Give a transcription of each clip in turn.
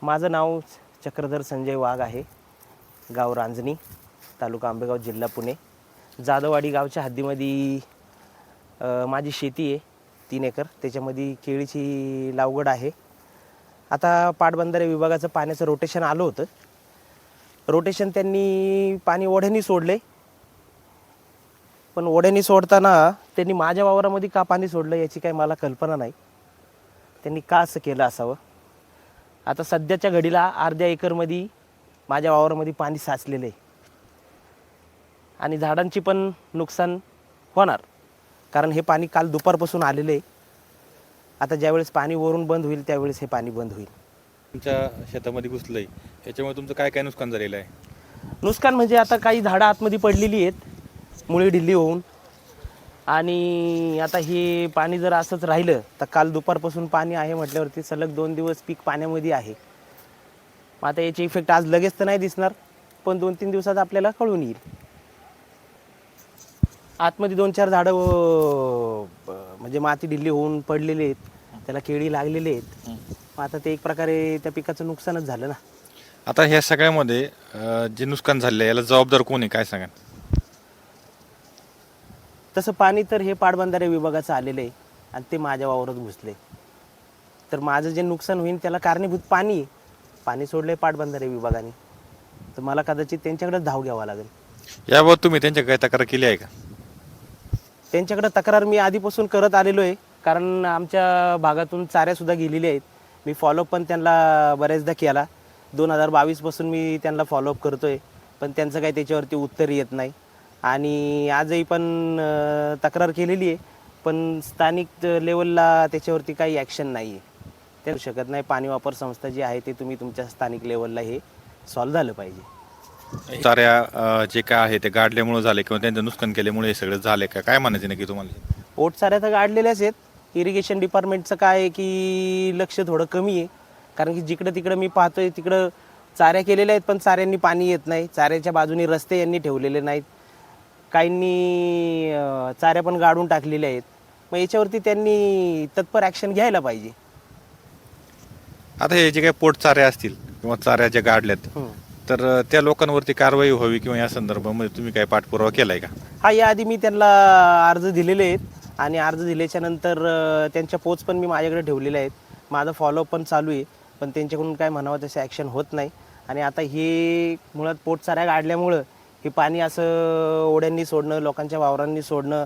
माझं नाव चक्रधर संजय वाघ आहे. गाव रांजणी, तालुका आंबेगाव, जिल्हा पुणे. जाधववाडी गावच्या हद्दीमध्ये माझी शेती आहे 3 एकर. त्याच्यामध्ये केळीची लागवड आहे. आता पाटबंधारे विभागाचं पाण्याचं रोटेशन आलं होतं. रोटेशन त्यांनी पाणी ओढ्यानी सोडले, पण ओढ्यानी सोडताना त्यांनी माझ्या वावरामध्ये का पाणी सोडलं याची काही मला कल्पना नाही. त्यांनी का असं केलं असावं. आता सध्याच्या घडीला अर्ध्या एकरमध्ये माझ्या वावरामध्ये पाणी साचलेलं आहे आणि झाडांची पण नुकसान होणार, कारण हे पाणी काल दुपारपासून आलेलं आहे. आता ज्यावेळेस पाणी वरून बंद होईल त्यावेळेस हे पाणी बंद होईल. तुमच्या शेतामध्ये घुसलंय, याच्यामुळे तुमचं काय काय नुकसान झालेलं आहे? नुकसान म्हणजे आता काही झाडं आतमध्ये पडलेली आहेत, मुळी ढिल्ली होऊन. आणि आता हे पाणी जर असंच राहिलं तर काल दुपारपासून पाणी आहे म्हटल्यावरती सलग 2 दिवस पीक पाण्यामध्ये आहे. आता याचे इफेक्ट आज लगेच तर नाही दिसणार, पण 2-3 दिवसात आपल्याला कळून येईल. आतमध्ये 2-4 झाडं म्हणजे माती ढिल्ली होऊन पडलेले आहेत, त्याला केळी लागलेले आहेत. आता ते एक प्रकारे त्या पिकाचं नुकसानच झालं ना. आता ह्या सगळ्यामध्ये जे नुकसान झालं याला जबाबदार कोण आहे, काय सांगा? तसं पाणी तर हे पाटबंधारे विभागाचं आलेलं आहे आणि ते माझ्या वावरात घुसले, तर माझं जे नुकसान होईल त्याला कारणीभूत पाणी आहे. पाणी सोडलं आहे पाटबंधारे विभागाने, तर मला कदाचित त्यांच्याकडेच धाव घ्यावा लागेल. याबाबत तुम्ही त्यांच्याकडे तक्रार केली आहे का? त्यांच्याकडे तक्रार मी आधीपासून करत आलेलो आहे, कारण आमच्या भागातून चाऱ्यासुद्धा गेलेल्या आहेत. मी फॉलोअप पण त्यांना बऱ्याचदा केला. 2022 पासून मी त्यांना फॉलोअप करतो आहे, पण त्यांचं काही त्याच्यावरती उत्तर येत नाही. आणि आजही पण तक्रार केलेली आहे, पण स्थानिक लेवलला त्याच्यावरती काही ॲक्शन नाही आहे. ते शकत नाही. पाणी वापर संस्था जी आहे ते तुम्ही तुमच्या स्थानिक लेवलला हे सॉल्व झालं पाहिजे. चाऱ्या जे काय आहे ते गाडल्यामुळे झाले किंवा त्यांचं नुकसान केल्यामुळे हे सगळं झाले का, काय म्हणायचं नक्की तुम्हाला? पोटसाऱ्या तर गाडलेल्याच आहेत. इरिगेशन डिपार्टमेंटचं काय आहे की लक्ष थोडं कमी आहे, कारण की जिकडं तिकडं मी पाहतोय तिकडं चाऱ्या केलेल्या आहेत, पण चाऱ्यांनी पाणी येत नाही. चाऱ्याच्या बाजूनी रस्ते यांनी ठेवलेले नाहीत. काहींनी चाऱ्या पण गाडून टाकलेल्या आहेत. मग याच्यावरती त्यांनी तत्पर ॲक्शन घ्यायला पाहिजे. आता हे जे काही पोटचाऱ्या असतील किंवा चाऱ्या ज्या गाडल्यात, तर त्या लोकांवरती कारवाई व्हावी किंवा या संदर्भामध्ये तुम्ही काय पाठपुरावा केलाय का? हा, याआधी मी त्यांना अर्ज दिलेले आहेत आणि अर्ज दिल्याच्या नंतर त्यांच्या पोच पण मी माझ्याकडे ठेवलेल्या आहेत. माझा फॉलोअप पण चालू आहे, पण त्यांच्याकडून काय म्हणावं तसे ॲक्शन होत नाही. आणि आता हे मुळात पोटचाऱ्या गाडल्यामुळं हे पाणी असं ओढ्यांनी सोडणं, लोकांच्या वावरांनी सोडणं,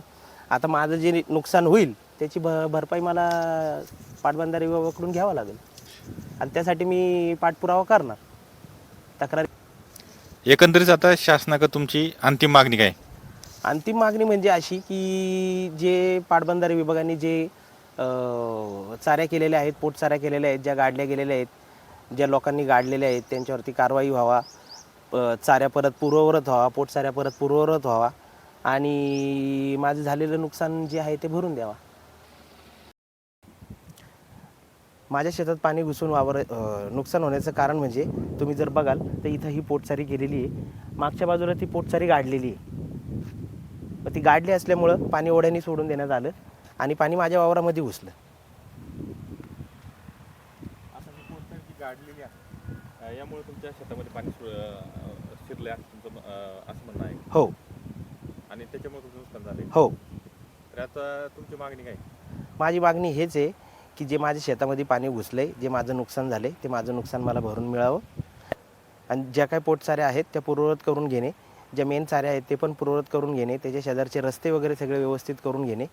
आता माझं जे नुकसान होईल त्याची भरपाई मला पाटबंधारे विभागाकडून घ्यावं लागेल आणि त्यासाठी मी पाठपुरावा करणार, तक्रार. एकंदरीत आता शासनाकडे तुमची अंतिम मागणी काय? अंतिम मागणी म्हणजे अशी की जे पाटबंधारे विभागाने जे चाऱ्या केलेल्या आहेत, पोटचाऱ्या केलेल्या आहेत, ज्या गाडल्या गेलेल्या आहेत, ज्या लोकांनी गाडलेल्या आहेत, त्यांच्यावरती कारवाई व्हावा. चाऱ्या परत पूर्ववत व्हावा, पोटचाऱ्या परत पूर्ववत व्हावा आणि माझं झालेलं नुकसान जे आहे ते भरून द्यावा. माझ्या शेतात पाणी घुसून नुकसान होण्याचं कारण म्हणजे तुम्ही जर बघाल तर इथं ही पोटचारी केलेली आहे, मागच्या बाजूला ती पोटचारी गाडलेली आहे. मग ती गाडली असल्यामुळं पाणी ओढ्याने सोडून देण्यात आलं आणि पाणी माझ्या वावरामध्ये घुसलं. यामुळे तुमच्या शेतामध्ये पाणी शिरले असं म्हणणं आहे? हो. आणि त्याच्यामुळे तुमचं नुकसान झाले? हो. तर आता तुमची मागणी काय? माझी मागणी हेच आहे की जे माझ्या शेतामध्ये पाणी घुसलंय, जे माझं नुकसान झाले ते माझं नुकसान मला भरून मिळावं आणि ज्या काही पोटचाऱ्या आहेत त्या पूर्ववत करून घेणे, ज्या मेन चाऱ्या आहेत ते पण पूर्ववत करून घेणे, त्याच्या शेजारचे रस्ते वगैरे सगळे व्यवस्थित करून घेणे,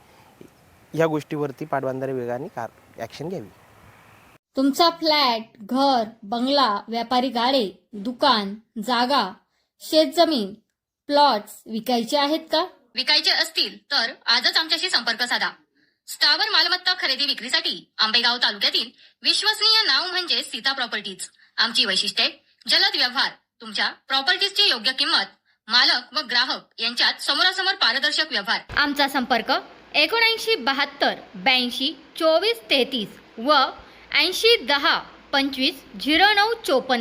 ह्या गोष्टीवरती पाटबंधारे विभागाने ॲक्शन घ्यावी. तुमचा फ्लॅट, घर, बंगला, व्यापारी गाडे, दुकान, जागा, शेतजमीन, प्लॉट्स विकायचे आहेत का? विकायचे असतील तर आजच आमच्याशी संपर्क साधा. स्थावर मालमत्ता खरेदी विक्रीसाठी आंबेगाव तालुक्यातील विश्वसनीय नाव म्हणजे सीता प्रॉपर्टीज. आमची वैशिष्ट्ये: जलद व्यवहार, तुमच्या प्रॉपर्टीजची योग्य किंमत, मालक व ग्राहक यांच्यात समोरासमोर पारदर्शक व्यवहार. आमचा संपर्क 7972 82 24 33 व 80 10 25 09 54.